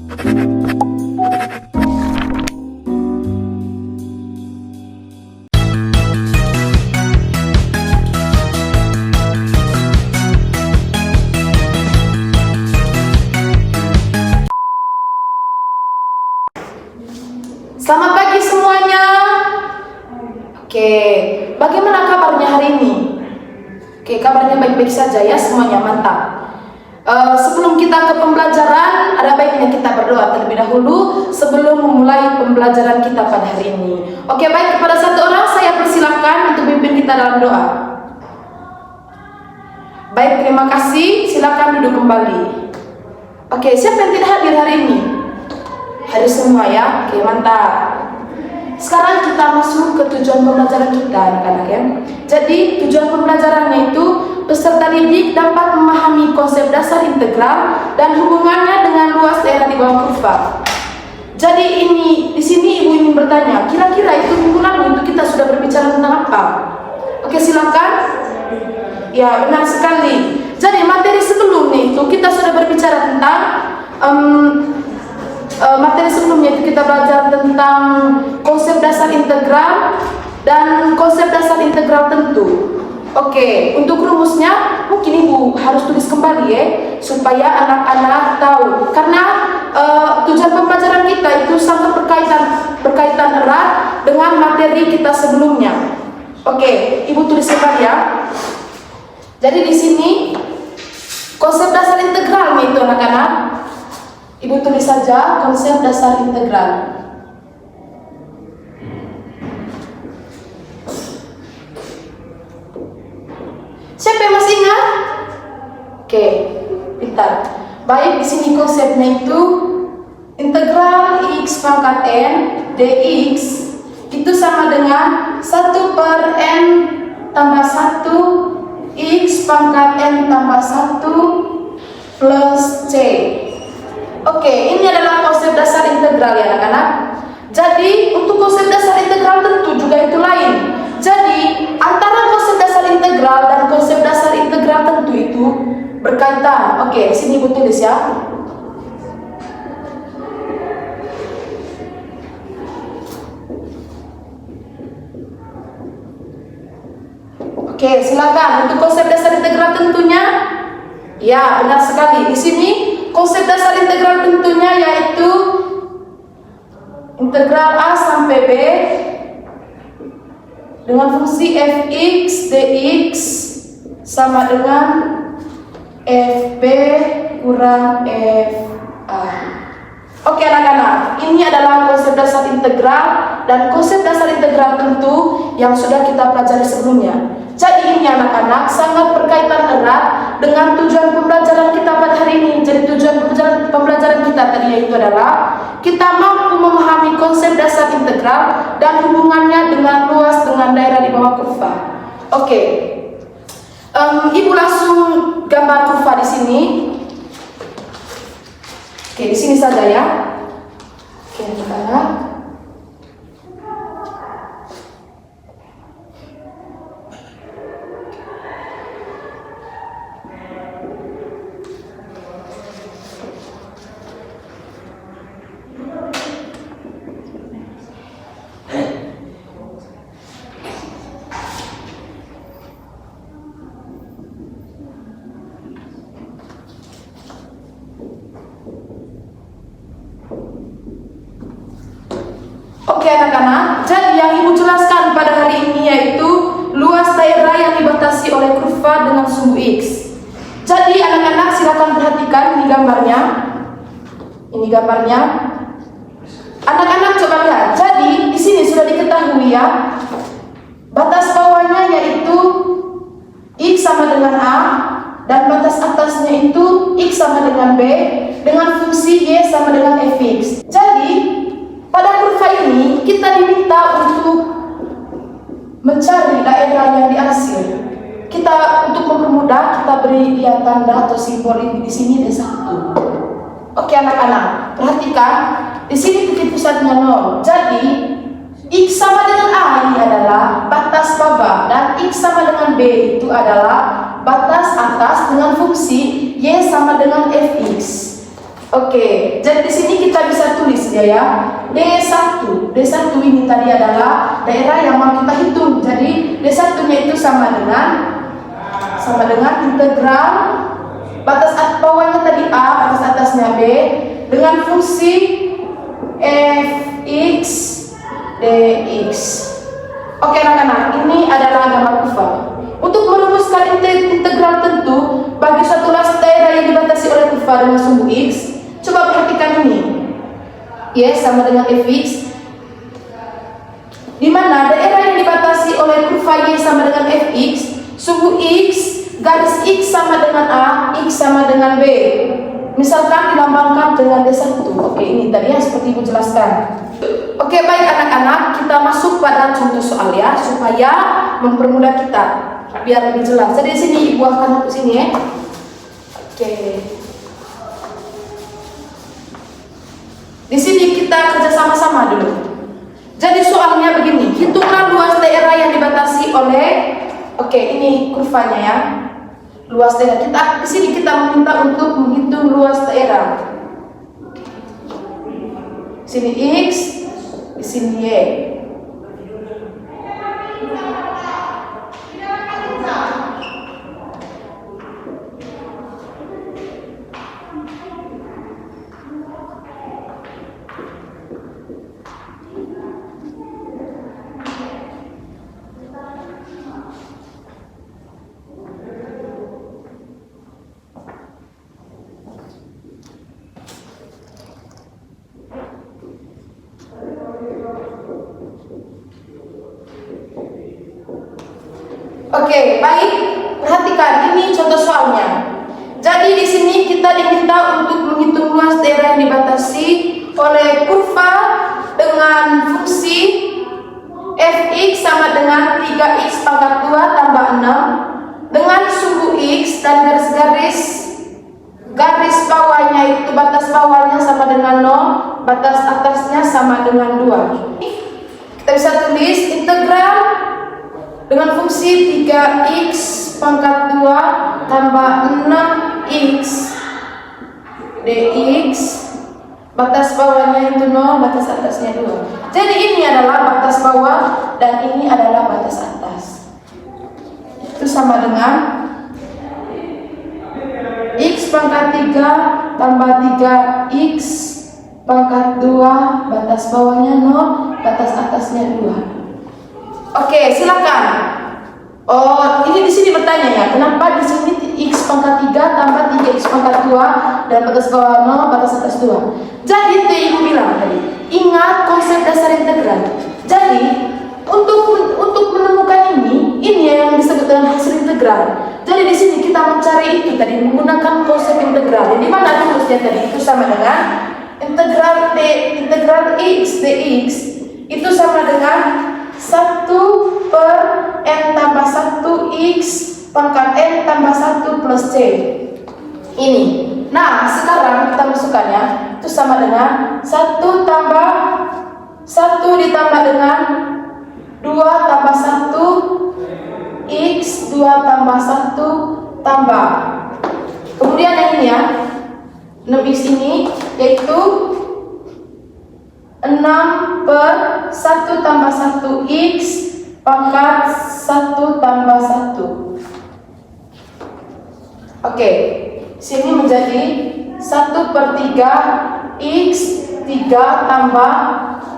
Selamat pagi semuanya. Oke, bagaimana kabarnya hari ini? Oke, kabarnya baik-baik saja ya semuanya, mantap. Sebelum kita ke pembelajaran, ada baiknya kita berdoa terlebih dahulu sebelum memulai pembelajaran kita pada hari ini. Oke, baik, kepada satu orang saya persilahkan untuk memimpin kita dalam doa. Baik, terima kasih. Silakan duduk kembali. Oke, siapa yang tidak hadir hari ini? Hadir semua ya, oke, mantap. Sekarang kita masuk ke tujuan pembelajaran kita, anak-anak ya. Jadi tujuan pembelajarannya itu peserta didik dapat memahami konsep dasar integral dan hubungannya dengan luas daerah di bawah kurva. Jadi ini di sini ibu ingin bertanya, kira-kira itu minggu lalu itu kita sudah berbicara tentang apa? Oke, silakan. Ya, benar sekali. Jadi materi sebelumnya itu kita sudah berbicara tentang materi sebelumnya itu kita belajar tentang konsep dasar integral dan konsep dasar integral tentu. Oke, untuk rumusnya mungkin ibu harus tulis kembali ya, supaya anak-anak tahu. Karena tujuan pembelajaran kita itu sangat berkaitan erat dengan materi kita sebelumnya. Oke, ibu tulis kembali ya. Jadi di sini konsep dasar integral itu anak-anak. Ibu tulis saja konsep dasar integral. Siapa yang masih ingat? Oke, pintar. Baik, di sini konsepnya itu integral x pangkat n dx itu sama dengan 1/n tambah 1 x pangkat n tambah 1 plus c. Oke, ini adalah konsep dasar integral ya anak-anak. Jadi untuk konsep dasar integral tentu juga itu lain. Jadi antara konsep dasar integral dan konsep dasar integral tentu itu berkaitan. Oke, di sini ibu tulis ya. Oke, silakan. Untuk konsep dasar integral tentunya, ya benar sekali. Di sini konsep dasar integral tentunya yaitu integral A sampai B dengan fungsi fx dx sama dengan fb kurang fa. Oke anak-anak, ini adalah konsep dasar integral dan konsep dasar integral tentu yang sudah kita pelajari sebelumnya. Jadi ini anak-anak sangat berkaitan erat dengan tujuan pembelajaran kita pada hari ini. Jadi tujuan pembelajaran kita tadi yaitu adalah kita mampu memahami konsep dasar integral dan hubungannya dengan luas dengan daerah di bawah kurva. Oke, ibu langsung gambar kurva di sini. Oke, di sini saja ya. Oke, anak-anak. Oke anak-anak, jadi yang ibu jelaskan pada hari ini yaitu luas daerah yang dibatasi oleh kurva dengan sumbu x. Jadi anak-anak silakan perhatikan ini gambarnya. Ini gambarnya. Anak-anak coba lihat. Jadi di sini sudah diketahui ya. Batas bawahnya yaitu x sama dengan a dan batas atasnya itu x sama dengan b dengan fungsi y sama dengan fx. Jadi pada kurva ini kita diminta untuk mencari daerah yang diarsir. Kita untuk mempermudah kita beri dia tanda atau simbol ini di sini D1. Oke anak-anak, perhatikan di sini titik pusatnya 0. Jadi x sama dengan a ini adalah batas bawah dan x sama dengan b itu adalah batas atas dengan fungsi y sama dengan fx. Oke, jadi di sini kita bisa tulis ya. D1 ini tadi adalah daerah yang mau kita hitung. Jadi D1-nya itu sama dengan integral batas bawahnya tadi A, batas atasnya B, dengan fungsi fx dx. Oke anak-anak, ini adalah gambar kurva. Untuk merumuskan integral tentu bagi suatu luas daerah yang dibatasi oleh kurva dengan sumbu x, coba perhatikan ini. Y sama dengan fx, di mana daerah yang dibatasi oleh kurva y sama dengan fx, sumbu x, garis x sama dengan a, x sama dengan b. Misalkan dilambangkan dengan D1. Oke, ini tadi yang seperti Ibu jelaskan. Oke, baik anak-anak, kita masuk pada contoh soal ya, supaya mempermudah kita biar lebih jelas. Jadi di sini Ibu akan hapus ini ya. Oke. Di sini kita kerja sama-sama dulu. Jadi soalnya begini, hitunglah luas daerah yang dibatasi oleh, oke, ini kurvanya ya. Luas daerah. Di sini kita meminta untuk menghitung luas daerah. Di sini x, di sini y. Oke, baik. Perhatikan ini contoh soalnya. Jadi di sini kita diminta untuk menghitung luas daerah yang dibatasi oleh kurva dengan fungsi fx sama dengan 3x pangkat 2 tambah 6 dengan sumbu x dan garis bawahnya itu batas bawahnya sama dengan 0, batas atasnya sama dengan 2. Kita bisa tulis integral dengan fungsi 3x pangkat 2 tambah 6x dx, batas bawahnya itu 0, batas atasnya 2. Jadi ini adalah batas bawah dan ini adalah batas atas. Itu sama dengan x pangkat 3 tambah 3x pangkat 2, batas bawahnya 0, batas atasnya 2. Oke, silakan. Oh, ini di sini bertanya ya, kenapa di sini x pangkat 3 tambah 3x pangkat 2 dan batas bawah 0, batas atas 2. Jadi itu Ibu bilang tadi, ingat konsep dasar integral. Jadi untuk menemukan ini yang disebut dengan hasil integral. Jadi di sini kita mencari itu tadi menggunakan konsep integral. Jadi mana rumusnya tadi? Itu sama dengan integral x dx itu sama dengan 1 per n tambah 1 x pangkat n tambah 1 plus c. Ini. Nah, sekarang kita masukkannya. Itu sama dengan 1 tambah 1 ditambah dengan 2 tambah 1 x 2 tambah 1 tambah. Kemudian yang ini ya. 6x ini yaitu 6 per 1 tambah 1x pangkat 1 tambah 1. Oke, sini menjadi 1 per 3 x 3 tambah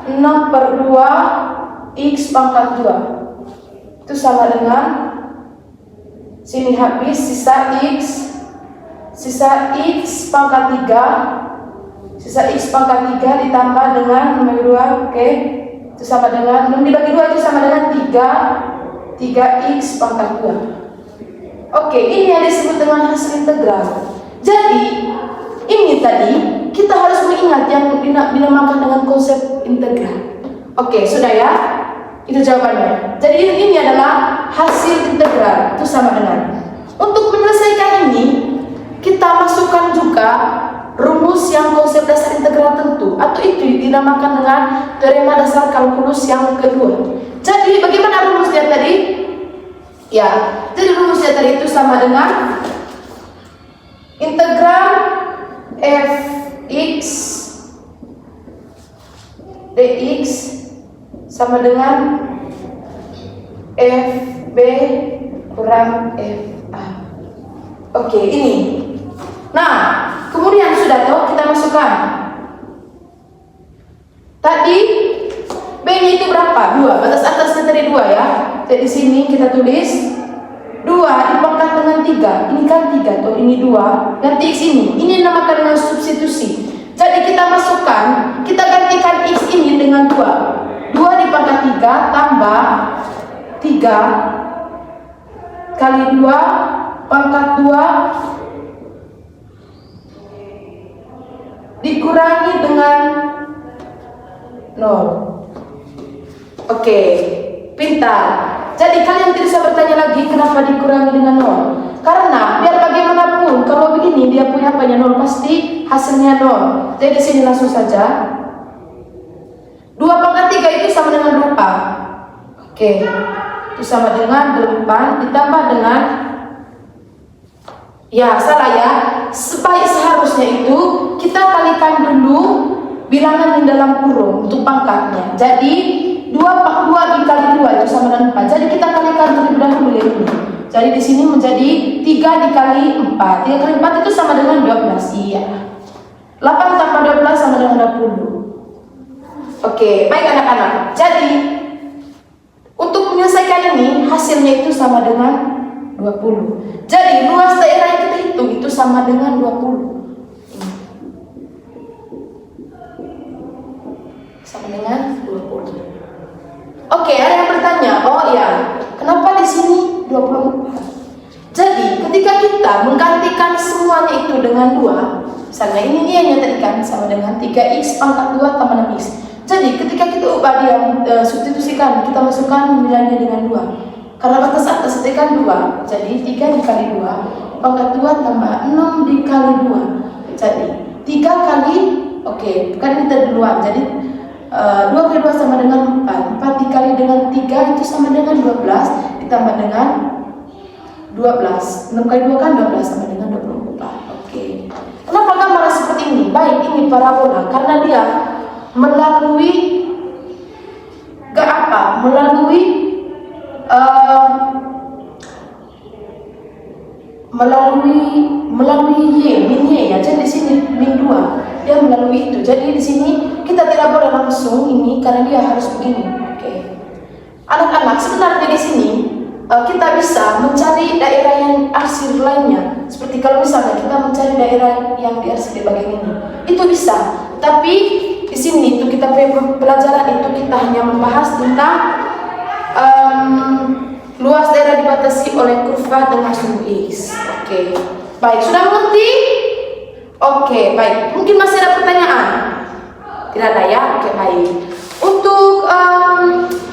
6 per 2 x pangkat 2. Itu sama dengan sini habis sisa x pangkat 3. Sisa x pangkat 3 ditambah dengan nomor 2, oke. Itu sama dengan 6 dibagi 2 itu sama dengan 3x pangkat 2. Oke, ini yang disebut dengan hasil integral. Jadi, ini tadi kita harus mengingat yang dinamakan dengan konsep integral. Oke, sudah ya? Itu jawabannya. Jadi ini adalah hasil integral. Itu sama dengan. Untuk menyelesaikan ini, kita masukkan juga rumus yang konsep dasar integral tentu, atau itu dinamakan dengan teorema dasar kalkulus yang kedua. Jadi bagaimana rumusnya tadi? Ya, jadi rumusnya tadi itu sama dengan integral f dx sama dengan FB kurang FA. Oke, ini. Nah, kemudian sudah tahu, kita masukkan. Tadi B-nya itu berapa? 2. Batas atasnya tadi 2 ya. Jadi sini kita tulis 2 dipangkat dengan 3. Ini kan 3 tuh, ini 2. Ganti X ini. Ini dinamakan dengan substitusi. Jadi kita masukkan, kita gantikan X ini dengan 2. 2 dipangkat 3 tambah 3 kali 2 pangkat 2 dikurangi dengan 0. Oke, pintar. Jadi kalian tidak usah bertanya lagi kenapa dikurangi dengan 0. Karena biar bagaimanapun kalau begini dia punya apanya 0, pasti hasilnya 0. Jadi di sini langsung saja 2 pangkat 3 itu sama dengan 2. Oke, itu sama dengan 8 ditambah dengan, ya salah ya, seharusnya itu kita kalikan dulu bilangan di dalam kurung untuk pangkatnya. Jadi 2 dikali 2 itu sama dengan 4. Jadi kita kalikan terlebih dahulu ya ini. Jadi di sini menjadi 3 dikali 4. 3 kali 4 itu sama dengan 12. Iya. 8 tambah 12 sama dengan 20. Oke, baik anak-anak. Jadi untuk menyelesaikan ini hasilnya itu sama dengan 20. Jadi luas daerah yang kita hitung itu sama dengan 20. Sama dengan 20. Oke, ada yang bertanya, oh ya, kenapa di sini 24? Jadi ketika kita menggantikan semuanya itu dengan 2, misalnya ini dia tadi kan sama dengan 3x pangkat 2 tambah 6x. Jadi ketika kita ubah dia, substitusikan, kita masukkan nilainya dengan 2. Karena batas atas itu kan 2, jadi 3 dikali 2 pangkat 2 tambah 6 dikali 2. Jadi 3 kali, oke, kan kita duluan, jadi 2 kali 2 sama dengan 4. 4 dikali dengan 3 itu sama dengan 12 ditambah dengan 12. 6 kali 2 kan 12 sama dengan 24. Oke. Kenapa gambarnya seperti ini? Baik, ini parabola karena dia melalui melalui y, min y ya. Jadi di sini min 2. Dia melalui itu. Jadi di sini kita tidak boleh langsung ini karena dia harus begini. Oke. Anak-anak, sebenarnya di sini kita bisa mencari daerah yang arsir lainnya. Seperti kalau misalnya kita mencari daerah yang di arsir bagian ini. Itu bisa. Tapi di sini itu kita pelajaran itu kita hanya membahas tentang luas daerah dibatasi oleh kurva dengan sumbu X. Oke. Baik, sudah mengerti? Oke, baik. Mungkin masih ada pertanyaan? Tidak ada ya? Oke, baik. Untuk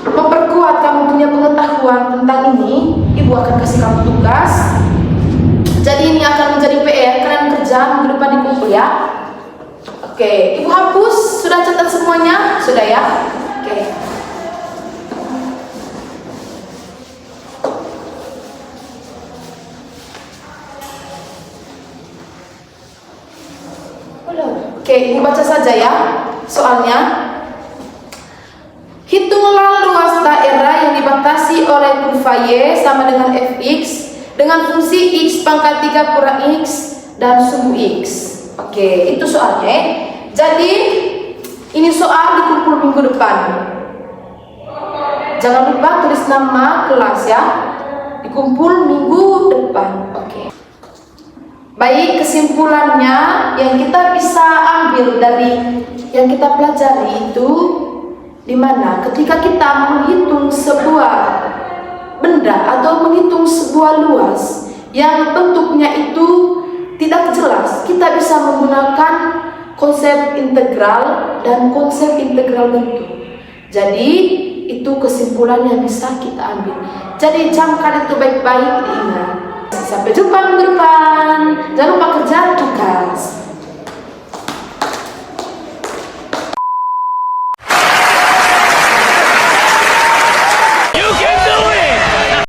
memperkuat kamu punya pengetahuan tentang ini, Ibu akan kasih kamu tugas. Jadi ini akan menjadi PR, kalian kerja minggu depan dikumpul ya. Oke, Ibu hapus, sudah catat semuanya? Sudah ya? Oke. Oke, Ibu baca saja ya soalnya. Hitunglah luas daerah yang dibatasi oleh kurva Y sama dengan fx dengan fungsi x pangkat 3 kurang x dan sumbu x. Oke, itu soalnya. Jadi ini soal dikumpul minggu depan. Jangan lupa tulis nama kelas ya. Dikumpul minggu depan. Oke. Baik, kesimpulannya yang kita bisa ambil dari yang kita pelajari itu dimana ketika kita menghitung sebuah benda atau menghitung sebuah luas yang bentuknya itu tidak jelas, kita bisa menggunakan konsep integral dan konsep integral bentuk. Jadi itu kesimpulan yang bisa kita ambil. Jadi camkan itu baik-baik, diingat. Sampai jumpa minggu depan. Jangan lupa kerja tugas.